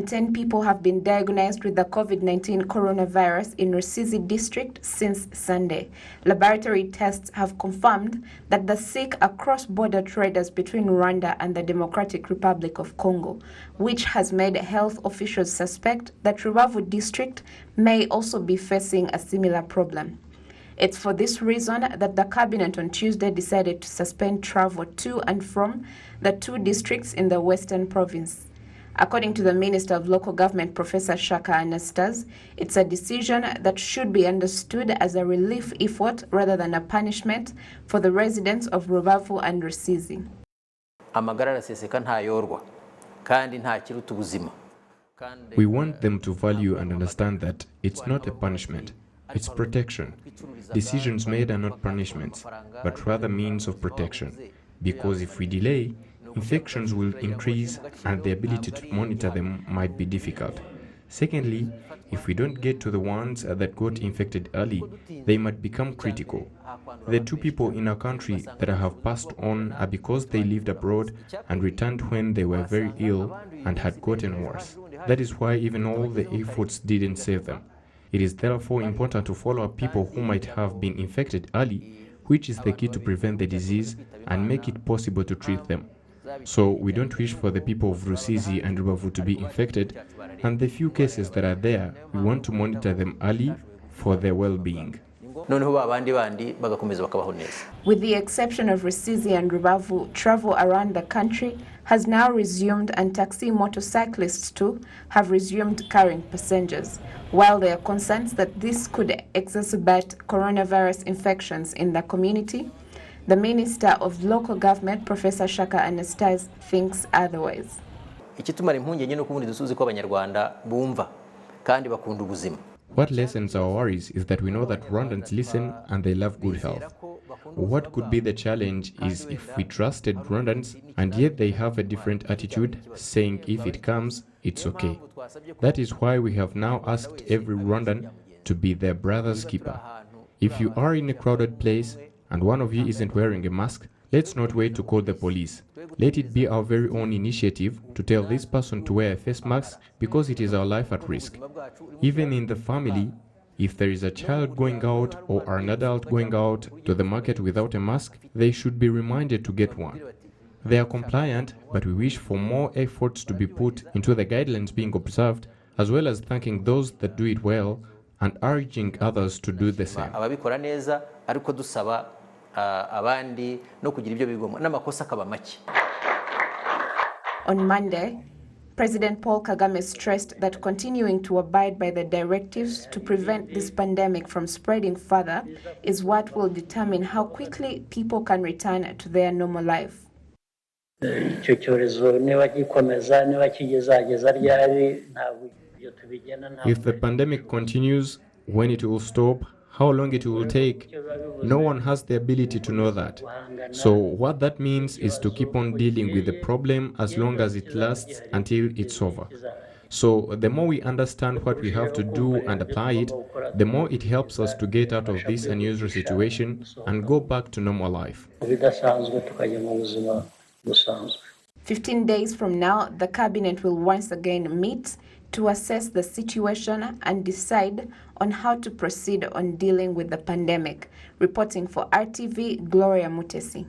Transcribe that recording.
10 people have been diagnosed with the COVID-19 coronavirus in Rusizi district since Sunday. Laboratory tests have confirmed that the sick are cross-border traders between Rwanda and the Democratic Republic of Congo, which has made health officials suspect that Rubavu district may also be facing a similar problem. It's for this reason that the cabinet on Tuesday decided to suspend travel to and from the two districts in the western province. According to the Minister of Local Government, Professor Shaka Anastase, it's a decision that should be understood as a relief effort rather than a punishment for the residents of Rubavu and Rusizi. We want them to value and understand that it's not a punishment, it's protection. Decisions made are not punishments, but rather means of protection. Because if we delay, infections will increase and the ability to monitor them might be difficult. Secondly, if we don't get to the ones that got infected early, they might become critical. The two people in our country that have passed on are because they lived abroad and returned when they were very ill and had gotten worse. That is why even all the efforts didn't save them. It is therefore important to follow up people who might have been infected early, which is the key to prevent the disease and make it possible to treat them. So we don't wish for the people of Rusizi and Rubavu to be infected, and the few cases that are there, we want to monitor them early for their well-being. With the exception of Rusizi and Rubavu, travel around the country has now resumed, and taxi motorcyclists too have resumed carrying passengers, while there are concerns that this could exacerbate coronavirus infections in the community. The Minister of Local Government, Professor Shaka Anastase, thinks otherwise. What lessens our worries is that we know that Rwandans listen and they love good health. What could be the challenge is if we trusted Rwandans and yet they have a different attitude, saying if it comes, it's okay. That is why we have now asked every Rwandan to be their brother's keeper. If you are in a crowded place and one of you isn't wearing a mask, let's not wait to call the police. Let it be our very own initiative to tell this person to wear a face mask because it is our life at risk. Even in the family, if there is a child going out or an adult going out to the market without a mask, they should be reminded to get one. They are compliant, but we wish for more efforts to be put into the guidelines being observed, as well as thanking those that do it well and urging others to do the same. On Monday, President Paul Kagame stressed that continuing to abide by the directives to prevent this pandemic from spreading further is what will determine how quickly people can return to their normal life. If the pandemic continues, when it will stop, how long it will take, no one has the ability to know that. So what that means is to keep on dealing with the problem as long as it lasts until it's over. So the more we understand what we have to do and apply it, the more it helps us to get out of this unusual situation and go back to normal life. 15 days from now, the cabinet will once again meet to assess the situation and decide on how to proceed on dealing with the pandemic. Reporting for RTV, Gloria Mutesi.